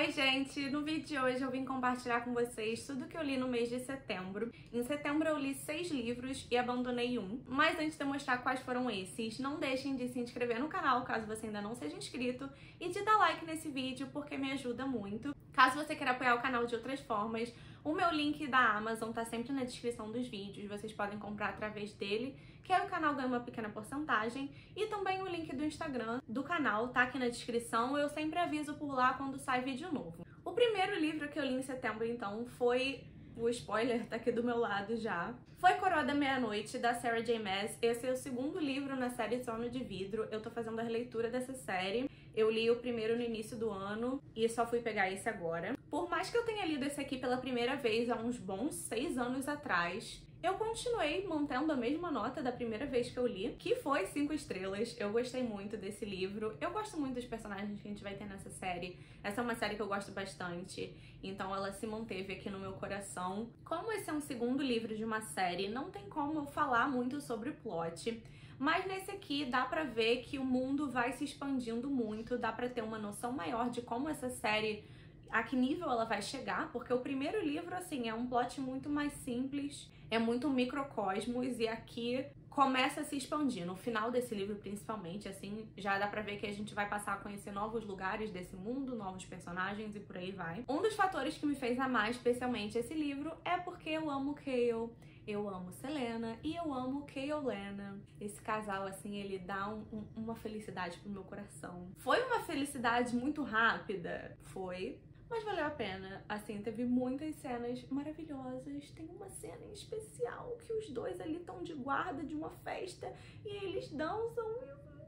Oi gente, no vídeo de hoje eu vim compartilhar com vocês tudo que eu li no mês de setembro. Em setembro eu li 6 livros e abandonei um, mas antes de eu mostrar quais foram esses, não deixem de se inscrever no canal caso você ainda não seja inscrito e de dar like nesse vídeo porque me ajuda muito. Caso você queira apoiar o canal de outras formas, o meu link da Amazon tá sempre na descrição dos vídeos, vocês podem comprar através dele, que aí o canal ganha uma pequena porcentagem, e também o link do Instagram do canal tá aqui na descrição, eu sempre aviso por lá quando sai vídeo novo. O primeiro livro que eu li em setembro, então, foi... O spoiler tá aqui do meu lado já. Foi Coroa da Meia-Noite, da Sarah J. Maas. Esse é o segundo livro na série Trono de Vidro. Eu tô fazendo a releitura dessa série. Eu li o primeiro no início do ano e só fui pegar esse agora. Por mais que eu tenha lido esse aqui pela primeira vez há uns bons 6 anos atrás, eu continuei mantendo a mesma nota da primeira vez que eu li, que foi 5 estrelas. Eu gostei muito desse livro. Eu gosto muito dos personagens que a gente vai ter nessa série. Essa é uma série que eu gosto bastante, então ela se manteve aqui no meu coração. Como esse é um segundo livro de uma série, não tem como eu falar muito sobre o plot, mas nesse aqui dá pra ver que o mundo vai se expandindo muito, dá pra ter uma noção maior de como essa série, a que nível ela vai chegar, porque o primeiro livro, assim, é um plot muito mais simples, é muito um microcosmos, e aqui começa a se expandir. No final desse livro, principalmente, assim, já dá pra ver que a gente vai passar a conhecer novos lugares desse mundo, novos personagens e por aí vai. Um dos fatores que me fez amar especialmente esse livro é porque eu amo Chaol, eu amo Celaena e eu amo Chaolena. Esse casal, assim, ele dá uma felicidade pro meu coração. Foi uma felicidade muito rápida? Foi. Mas valeu a pena, assim, teve muitas cenas maravilhosas. Tem uma cena em especial que os dois ali estão de guarda de uma festa e eles dançam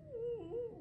e...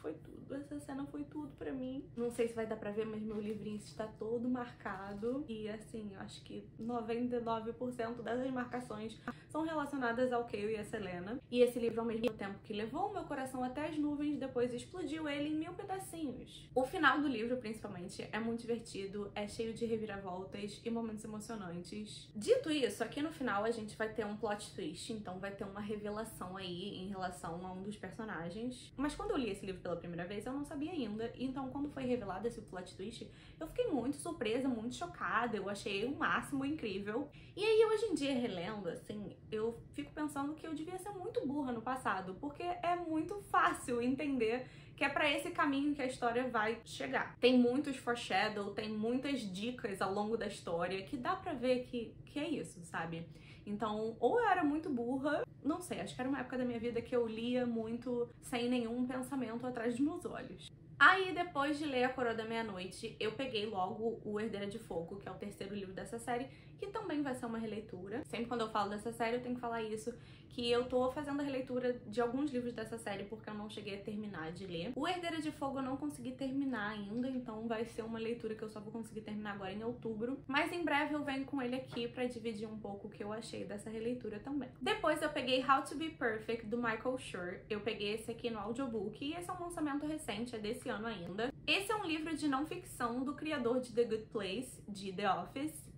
Foi tudo, essa cena foi tudo pra mim. Não sei se vai dar pra ver, mas meu livrinho está todo marcado. E assim, acho que 99% dessas marcações são relacionadas ao Chaol e a Celaena. E esse livro, ao mesmo tempo que levou o meu coração até as nuvens, depois explodiu ele em 1000 pedacinhos. O final do livro, principalmente, é muito divertido, é cheio de reviravoltas e momentos emocionantes. Dito isso, aqui no final a gente vai ter um plot twist, então vai ter uma revelação aí em relação a um dos personagens. Mas quando eu li esse livro pela primeira vez, eu não sabia ainda, então quando foi revelado esse plot twist, eu fiquei muito surpresa, muito chocada, eu achei o máximo incrível. E aí, hoje em dia, relendo, assim, eu fico pensando que eu devia ser muito burra no passado, porque é muito fácil entender que é pra esse caminho que a história vai chegar. Tem muitos foreshadow, tem muitas dicas ao longo da história que dá pra ver que é isso, sabe? Então, ou eu era muito burra, não sei, acho que era uma época da minha vida que eu lia muito sem nenhum pensamento atrás dos meus olhos. Aí, depois de ler A Coroa da Meia-Noite, eu peguei logo o Herdeira de Fogo, que é o terceiro livro dessa série, que também vai ser uma releitura. Sempre quando eu falo dessa série, eu tenho que falar isso, que eu tô fazendo a releitura de alguns livros dessa série porque eu não cheguei a terminar de ler. O Herdeira de Fogo eu não consegui terminar ainda, então vai ser uma leitura que eu só vou conseguir terminar agora em outubro. Mas em breve eu venho com ele aqui pra dividir um pouco o que eu achei dessa releitura também. Depois eu peguei How to Be Perfect, do Michael Schur. Eu peguei esse aqui no audiobook e esse é um lançamento recente, é desse ano ainda. Esse é um livro de não ficção do criador de The Good Place, de The Office,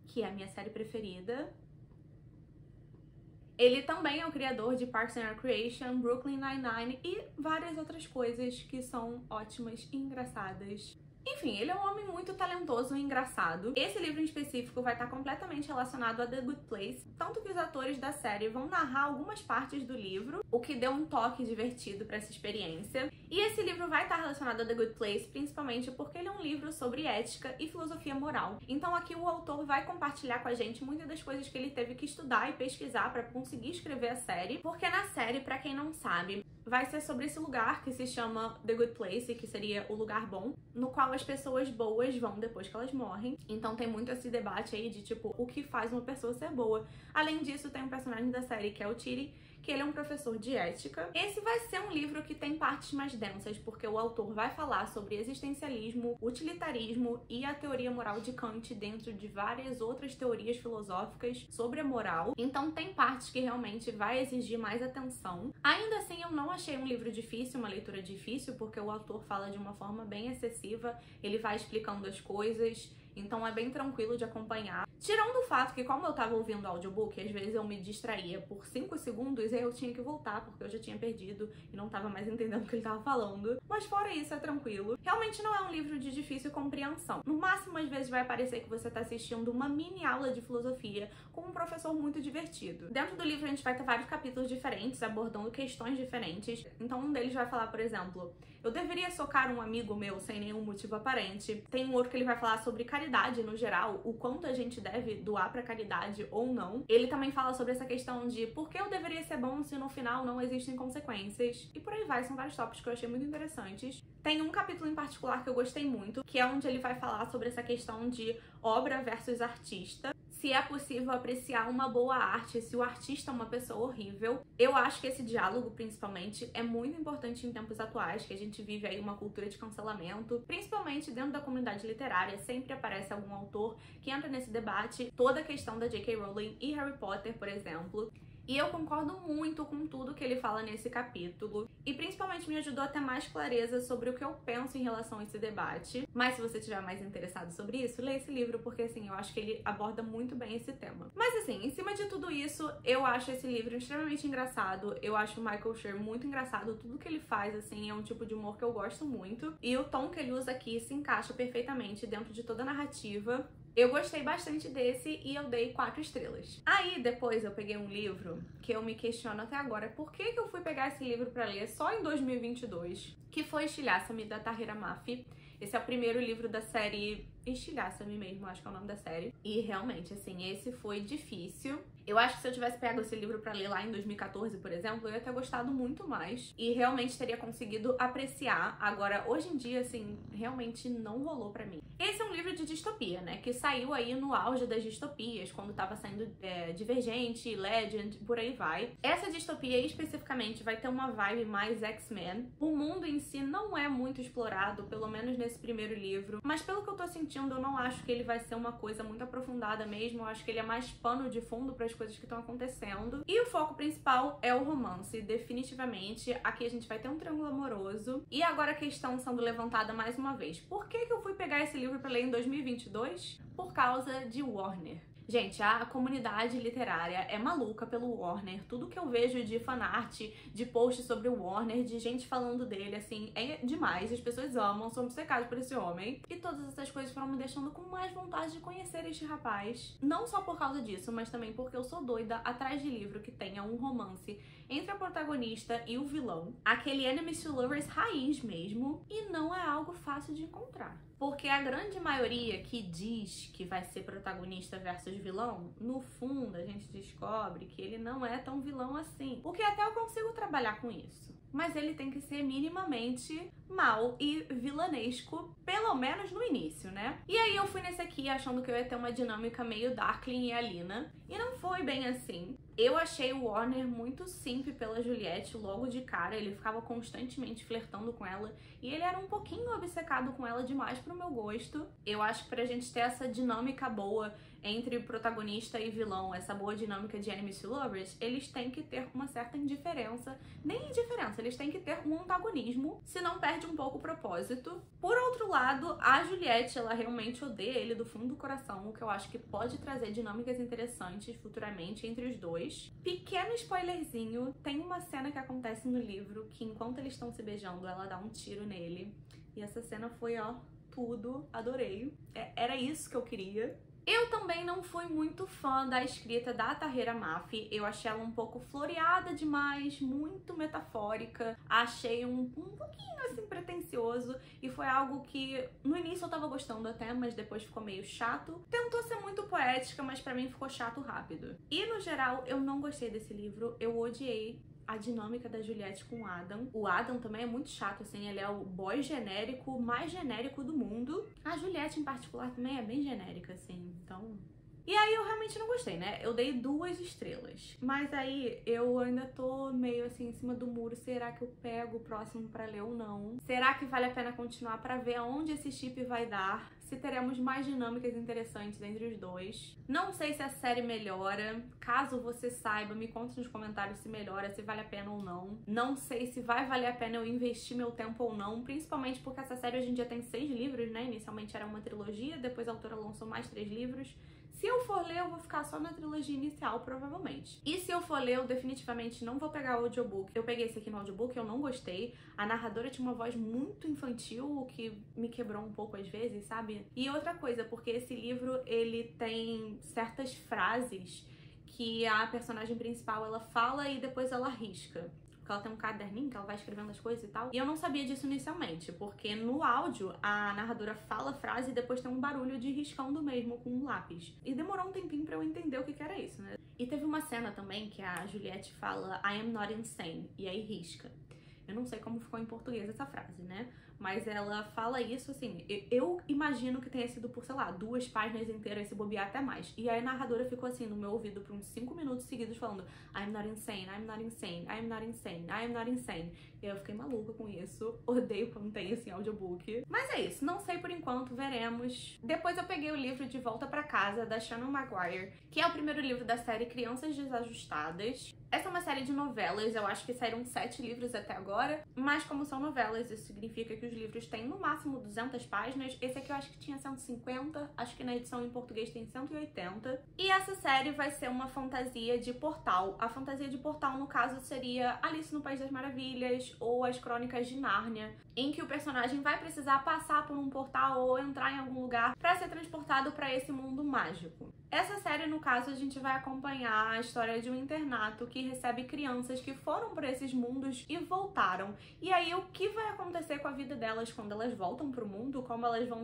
que é a minha série preferida. Ele também é o criador de Parks and Recreation, Brooklyn Nine-Nine e várias outras coisas que são ótimas e engraçadas. Enfim, ele é um homem muito talentoso e engraçado. Esse livro em específico vai estar completamente relacionado a The Good Place, tanto que os atores da série vão narrar algumas partes do livro, o que deu um toque divertido para essa experiência. E esse livro vai estar relacionado a The Good Place, principalmente porque ele é um livro sobre ética e filosofia moral. Então aqui o autor vai compartilhar com a gente muitas das coisas que ele teve que estudar e pesquisar para conseguir escrever a série, porque na série, para quem não sabe, vai ser sobre esse lugar que se chama The Good Place, que seria o lugar bom, no qual as pessoas boas vão depois que elas morrem. Então tem muito esse debate aí de, tipo, o que faz uma pessoa ser boa. Além disso, tem um personagem da série que é o Chidi, que ele é um professor de ética. Esse vai ser um livro que tem partes mais densas, porque o autor vai falar sobre existencialismo, utilitarismo e a teoria moral de Kant dentro de várias outras teorias filosóficas sobre a moral. Então tem partes que realmente vai exigir mais atenção. Ainda assim, eu não achei um livro difícil, uma leitura difícil, porque o autor fala de uma forma bem excessiva, ele vai explicando as coisas então é bem tranquilo de acompanhar. Tirando o fato que, como eu tava ouvindo o audiobook, às vezes eu me distraía por 5 segundos e aí eu tinha que voltar, porque eu já tinha perdido e não tava mais entendendo o que ele tava falando. Mas fora isso, é tranquilo. Realmente não é um livro de difícil compreensão. No máximo, às vezes vai parecer que você tá assistindo uma mini aula de filosofia com um professor muito divertido. Dentro do livro a gente vai ter vários capítulos diferentes, abordando questões diferentes. Então um deles vai falar, por exemplo, eu deveria socar um amigo meu sem nenhum motivo aparente. Tem um outro que ele vai falar sobre caridade no geral, o quanto a gente deve doar pra caridade ou não. Ele também fala sobre essa questão de por que eu deveria ser bom se no final não existem consequências. E por aí vai, são vários tópicos que eu achei muito interessantes. Tem um capítulo em particular que eu gostei muito, que é onde ele vai falar sobre essa questão de obra versus artista. Se é possível apreciar uma boa arte, se o artista é uma pessoa horrível. Eu acho que esse diálogo, principalmente, é muito importante em tempos atuais, que a gente vive aí uma cultura de cancelamento, principalmente dentro da comunidade literária. Sempre aparece algum autor que entra nesse debate, toda a questão da J.K. Rowling e Harry Potter, por exemplo. E eu concordo muito com tudo que ele fala nesse capítulo. E principalmente me ajudou a ter mais clareza sobre o que eu penso em relação a esse debate. Mas se você estiver mais interessado sobre isso, lê esse livro, porque assim, eu acho que ele aborda muito bem esse tema. Mas assim, em cima de tudo isso, eu acho esse livro extremamente engraçado. Eu acho o Michael Sher muito engraçado. Tudo que ele faz, assim, é um tipo de humor que eu gosto muito. E o tom que ele usa aqui se encaixa perfeitamente dentro de toda a narrativa. Eu gostei bastante desse e eu dei 4 estrelas. Aí, depois eu peguei um livro que eu me questiono até agora por que eu fui pegar esse livro pra ler só em 2022, que foi Estilhaça-me, da Tahereh Mafi. Esse é o primeiro livro da série Estilhaça-me mesmo, acho que é o nome da série. E realmente, assim, esse foi difícil. Eu acho que se eu tivesse pego esse livro pra ler lá em 2014, por exemplo, eu ia ter gostado muito mais. E realmente teria conseguido apreciar. Agora, hoje em dia, assim, realmente não rolou pra mim. Esse é um livro de distopia, né? Que saiu aí no auge das distopias, quando tava saindo Divergente, Legend, por aí vai. Essa distopia especificamente vai ter uma vibe mais X-Men. O mundo em si não é muito explorado, pelo menos nesse primeiro livro. Mas pelo que eu tô sentindo, eu não acho que ele vai ser uma coisa muito aprofundada mesmo. Eu acho que ele é mais pano de fundo para as coisas que estão acontecendo. E o foco principal é o romance, definitivamente. Aqui a gente vai ter um triângulo amoroso. E agora a questão sendo levantada mais uma vez. Por que eu fui pegar esse livro para ler em 2022? Por causa de Warner. Gente, a comunidade literária é maluca pelo Warner. Tudo que eu vejo de fanart, de post sobre o Warner, de gente falando dele, assim, é demais. As pessoas amam, são obcecadas por esse homem. E todas essas coisas foram me deixando com mais vontade de conhecer este rapaz. Não só por causa disso, mas também porque eu sou doida atrás de livro que tenha um romance entre a protagonista e o vilão. Aquele enemies to lovers raiz mesmo. E não é algo fácil de encontrar. Porque a grande maioria que diz que vai ser protagonista versus vilão, no fundo a gente descobre que ele não é tão vilão assim. Porque até eu consigo trabalhar com isso. Mas ele tem que ser minimamente mal e vilanesco, pelo menos no início, né? E aí eu fui nesse aqui achando que eu ia ter uma dinâmica meio Darkling e Alina. E não foi bem assim. Eu achei o Warner muito simp pela Juliette logo de cara. Ele ficava constantemente flertando com ela. E ele era um pouquinho obcecado com ela demais pro meu gosto. Eu acho que pra gente ter essa dinâmica boa entre protagonista e vilão, essa boa dinâmica de enemies to lovers, eles têm que ter uma certa indiferença. Nem indiferença, eles têm que ter um antagonismo, senão perde um pouco o propósito. Por outro lado, a Juliette, ela realmente odeia ele do fundo do coração, o que eu acho que pode trazer dinâmicas interessantes futuramente entre os dois. Pequeno spoilerzinho, tem uma cena que acontece no livro que enquanto eles estão se beijando, ela dá um tiro nele. E essa cena foi, ó, tudo, adorei. Era isso que eu queria. Eu também não fui muito fã da escrita da Tahereh Mafi. Eu achei ela um pouco floreada demais, muito metafórica. Achei um pouquinho assim pretencioso e foi algo que no início eu tava gostando até, mas depois ficou meio chato. Tentou ser muito poética, mas pra mim ficou chato rápido. E no geral eu não gostei desse livro, eu odiei a dinâmica da Juliette com o Adam. O Adam também é muito chato, assim, ele é o boy genérico, mais genérico do mundo. A Juliette, em particular, também é bem genérica, assim, então E aí eu realmente não gostei, né? Eu dei 2 estrelas. Mas aí eu ainda tô meio assim em cima do muro. Será que eu pego o próximo pra ler ou não? Será que vale a pena continuar pra ver aonde esse chip vai dar? Se teremos mais dinâmicas interessantes entre os dois. Não sei se a série melhora. Caso você saiba, me conte nos comentários se melhora, se vale a pena ou não. Não sei se vai valer a pena eu investir meu tempo ou não, principalmente porque essa série hoje em dia tem 6 livros, né? Inicialmente era uma trilogia, depois a autora lançou mais 3 livros. Se eu for ler, eu vou ficar só na trilogia inicial, provavelmente. E se eu for ler, eu definitivamente não vou pegar o audiobook. Eu peguei esse aqui no audiobook, eu não gostei. A narradora tinha uma voz muito infantil, o que me quebrou um pouco às vezes, sabe? E outra coisa, porque esse livro, ele tem certas frases que a personagem principal, ela fala e depois ela risca. Porque ela tem um caderninho que ela vai escrevendo as coisas e tal. E eu não sabia disso inicialmente, porque no áudio a narradora fala a frase e depois tem um barulho de riscando mesmo com um lápis. E demorou um tempinho pra eu entender o que era isso, né? E teve uma cena também que a Juliette fala I am not insane, e aí risca. Eu não sei como ficou em português essa frase, né? Mas ela fala isso assim, eu imagino que tenha sido por, sei lá, 2 páginas inteiras, se bobear até mais. E aí a narradora ficou assim no meu ouvido por uns 5 minutos seguidos falando I'm not insane, I'm not insane, I'm not insane, I'm not insane. E eu fiquei maluca com isso, odeio quando tem esse audiobook. Mas é isso, não sei por enquanto, veremos. Depois eu peguei o livro De Volta Pra Casa, da Shannon Maguire, que é o primeiro livro da série Crianças Desajustadas. Essa é uma série de novelas, eu acho que saíram 7 livros até agora, mas como são novelas, isso significa que os livros têm no máximo 200 páginas. Esse aqui eu acho que tinha 150, acho que na edição em português tem 180. E essa série vai ser uma fantasia de portal. A fantasia de portal, no caso, seria Alice no País das Maravilhas ou As Crônicas de Nárnia, em que o personagem vai precisar passar por um portal ou entrar em algum lugar para ser transportado para esse mundo mágico. Essa série, no caso, a gente vai acompanhar a história de um internato que recebe crianças que foram para esses mundos e voltaram. E aí, o que vai acontecer com a vida delas quando elas voltam pro mundo, como elas vão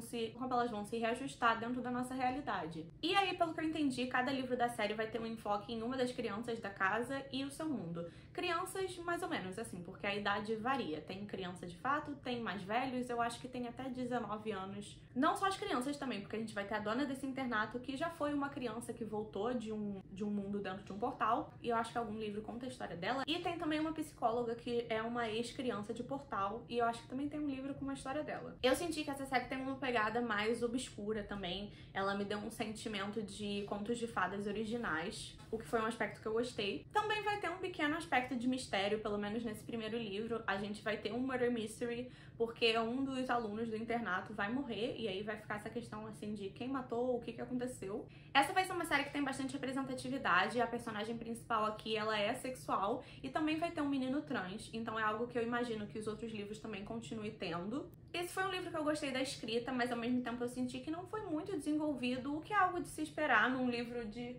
se reajustar dentro da nossa realidade. E aí, pelo que eu entendi, cada livro da série vai ter um enfoque em uma das crianças da casa e o seu mundo. Crianças, mais ou menos, assim, porque a idade varia. Tem criança de fato, tem mais velhos, eu acho que tem até 19 anos. Não só as crianças também, porque a gente vai ter a dona desse internato, que já foi uma criança que voltou de um mundo dentro de um portal, e eu acho que algum livro conta a história dela. E tem também uma psicóloga que é uma ex-criança de portal, e eu acho que também tem um livro com uma história dela. Eu senti que essa série tem uma pegada mais obscura também, ela me deu um sentimento de contos de fadas originais, o que foi um aspecto que eu gostei. Também vai ter um pequeno aspecto de mistério, pelo menos nesse primeiro livro. A gente vai ter um murder mystery, porque um dos alunos do internato vai morrer, e aí vai ficar essa questão assim de quem matou, o que aconteceu. Essa vai ser uma série que tem bastante representatividade, a personagem principal aqui, ela é sexual, e também vai ter um menino trans, então é algo que eu imagino que os outros livros também continuem tendo. Esse foi um livro que eu gostei da escrita, mas ao mesmo tempo eu senti que não foi muito desenvolvido, o que é algo de se esperar num livro de...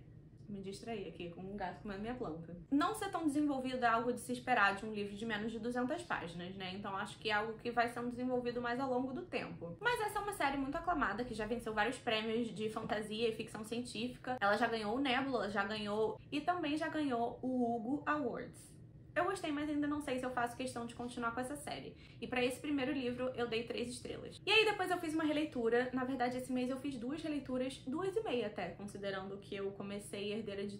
Me distraí aqui com um gato comendo minha planta. Não ser tão desenvolvido é algo de se esperar de um livro de menos de 200 páginas, né? Então acho que é algo que vai sendo desenvolvido mais ao longo do tempo. Mas essa é uma série muito aclamada, que já venceu vários prêmios de fantasia e ficção científica. Ela já ganhou o Nebula, já ganhou... e também já ganhou o Hugo Awards. Eu gostei, mas ainda não sei se eu faço questão de continuar com essa série. E pra esse primeiro livro, eu dei 3 estrelas. E aí depois eu fiz uma releitura. Na verdade, esse mês eu fiz 2 releituras, 2,5 até, considerando que eu comecei Herdeira de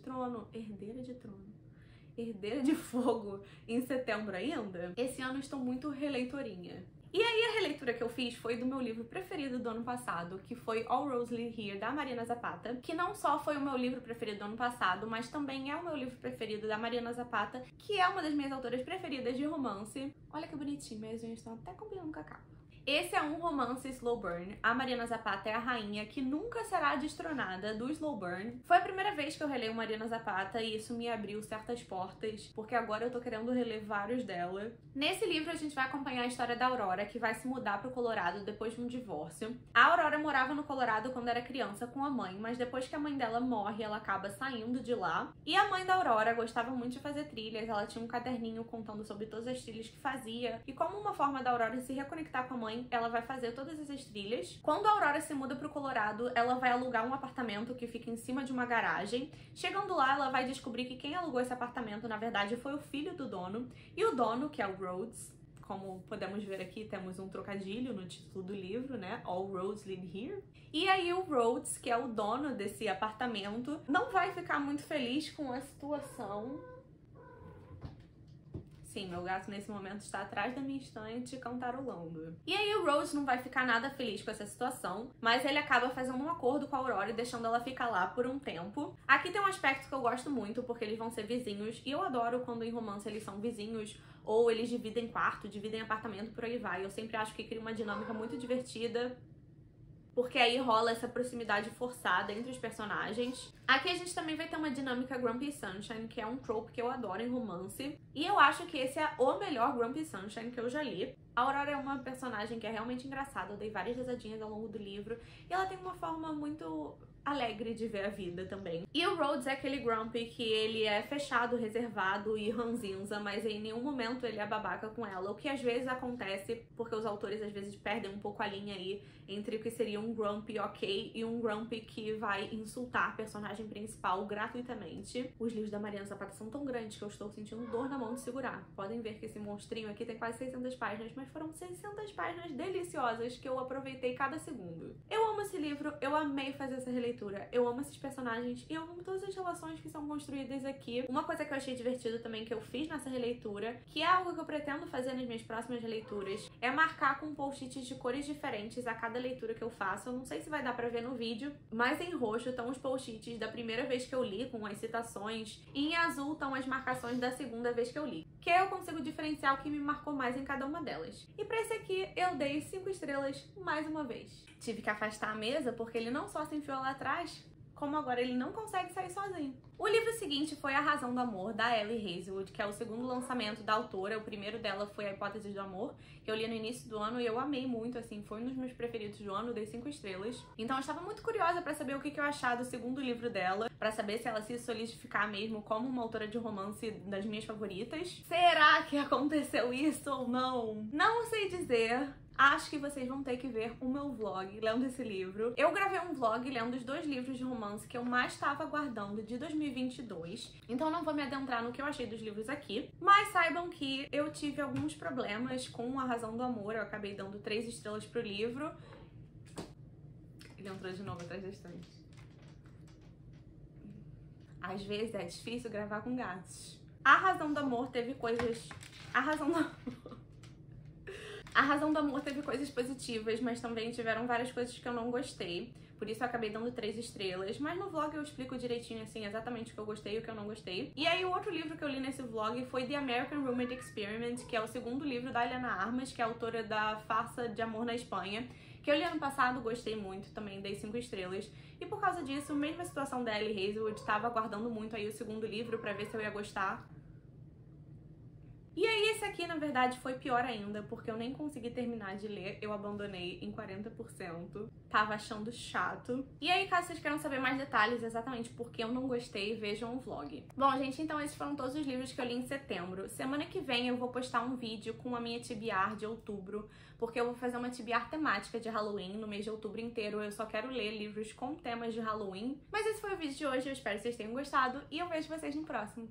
Fogo em setembro ainda. Esse ano eu estou muito releitorinha. E aí a releitura que eu fiz foi do meu livro preferido do ano passado, que foi All Rose Live Here, da Mariana Zapata, que não só foi o meu livro preferido do ano passado, mas também é o meu livro preferido da Mariana Zapata, que é uma das minhas autoras preferidas de romance. Olha que bonitinho, minhas unhas estão até combinando com a capa. Esse é um romance slow burn. A Mariana Zapata é a rainha que nunca será destronada do slow burn. Foi a primeira vez que eu releio Mariana Zapata e isso me abriu certas portas, porque agora eu tô querendo reler vários dela. Nesse livro a gente vai acompanhar a história da Aurora, que vai se mudar pro Colorado depois de um divórcio. A Aurora morava no Colorado quando era criança com a mãe, mas depois que a mãe dela morre, ela acaba saindo de lá. E a mãe da Aurora gostava muito de fazer trilhas, ela tinha um caderninho contando sobre todas as trilhas que fazia. E como uma forma da Aurora se reconectar com a mãe, ela vai fazer todas essas trilhas. Quando a Aurora se muda pro Colorado, ela vai alugar um apartamento que fica em cima de uma garagem. Chegando lá, ela vai descobrir que quem alugou esse apartamento, na verdade, foi o filho do dono. E o dono, que é o Rhodes, como podemos ver aqui, temos um trocadilho no título do livro, né? All roads lead here. E aí o Rhodes, que é o dono desse apartamento, não vai ficar muito feliz com a situação. Sim, meu gato nesse momento está atrás da minha estante cantarolando. E aí o Rhodes não vai ficar nada feliz com essa situação, mas ele acaba fazendo um acordo com a Aurora e deixando ela ficar lá por um tempo. Aqui tem um aspecto que eu gosto muito, porque eles vão ser vizinhos, e eu adoro quando em romance eles são vizinhos, ou eles dividem quarto, dividem apartamento, por aí vai. Eu sempre acho que cria uma dinâmica muito divertida, porque aí rola essa proximidade forçada entre os personagens. Aqui a gente também vai ter uma dinâmica Grumpy Sunshine, que é um trope que eu adoro em romance. E eu acho que esse é o melhor Grumpy Sunshine que eu já li. A Aurora é uma personagem que é realmente engraçada, eu dei várias risadinhas ao longo do livro. E ela tem uma forma muito alegre de ver a vida também. E o Rhodes é aquele Grumpy que ele é fechado, reservado e ranzinza, mas em nenhum momento ele é babaca com ela, o que às vezes acontece porque os autores às vezes perdem um pouco a linha aí entre o que seria um Grumpy ok e um Grumpy que vai insultar a personagem principal gratuitamente. Os livros da Mariana Zapata são tão grandes que eu estou sentindo dor na mão de segurar. Podem ver que esse monstrinho aqui tem quase 600 páginas, mas foram 600 páginas deliciosas que eu aproveitei cada segundo. Eu amo esse livro, eu amei fazer essa releitura, eu amo esses personagens e eu amo todas as relações que são construídas aqui. Uma coisa que eu achei divertido também que eu fiz nessa releitura, que é algo que eu pretendo fazer nas minhas próximas releituras, é marcar com post-its de cores diferentes a cada leitura que eu faço. Eu não sei se vai dar pra ver no vídeo, mas em roxo estão os post-its da primeira vez que eu li, com as citações, e em azul estão as marcações da segunda vez que eu li, que eu consigo diferenciar o que me marcou mais em cada uma delas. E pra esse aqui eu dei 5 estrelas mais uma vez. Tive que afastar a mesa porque ele não só se enfiou lá atrás, como agora ele não consegue sair sozinho. O livro seguinte foi A Razão do Amor, da Ellie Hazelwood, que é o segundo lançamento da autora. O primeiro dela foi A Hipótese do Amor, que eu li no início do ano e eu amei muito, assim, foi um dos meus preferidos do ano, dei 5 estrelas. Então eu estava muito curiosa pra saber o que eu achar do segundo livro dela, pra saber se ela se solidificar mesmo como uma autora de romance das minhas favoritas. Será que aconteceu isso ou não? Não sei dizer. Acho que vocês vão ter que ver o meu vlog lendo esse livro. Eu gravei um vlog lendo os 2 livros de romance que eu mais estava aguardando de 2022. Então não vou me adentrar no que eu achei dos livros aqui. Mas saibam que eu tive alguns problemas com A Razão do Amor. Eu acabei dando 3 estrelas pro livro. Ele entrou de novo atrás da estante. Às vezes é difícil gravar com gatos. A Razão do Amor teve coisas... A Razão do Amor teve coisas positivas, mas também tiveram várias coisas que eu não gostei. Por isso eu acabei dando 3 estrelas. Mas no vlog eu explico direitinho, assim, exatamente o que eu gostei e o que eu não gostei. E aí o outro livro que eu li nesse vlog foi The American Roommate Experiment, que é o segundo livro da Eliana Armas, que é a autora da Farsa de Amor na Espanha, que eu li ano passado, gostei muito, também dei 5 estrelas. E por causa disso, mesmo a situação da Ellie Hazelwood, estava aguardando muito aí o segundo livro pra ver se eu ia gostar. E aí esse aqui, na verdade, foi pior ainda, porque eu nem consegui terminar de ler, eu abandonei em 40%, tava achando chato. E aí, caso vocês queiram saber mais detalhes exatamente porque eu não gostei, vejam o vlog. Bom, gente, então esses foram todos os livros que eu li em setembro. Semana que vem eu vou postar um vídeo com a minha TBR de outubro, porque eu vou fazer uma TBR temática de Halloween no mês de outubro inteiro. Eu só quero ler livros com temas de Halloween. Mas esse foi o vídeo de hoje, eu espero que vocês tenham gostado e eu vejo vocês no próximo.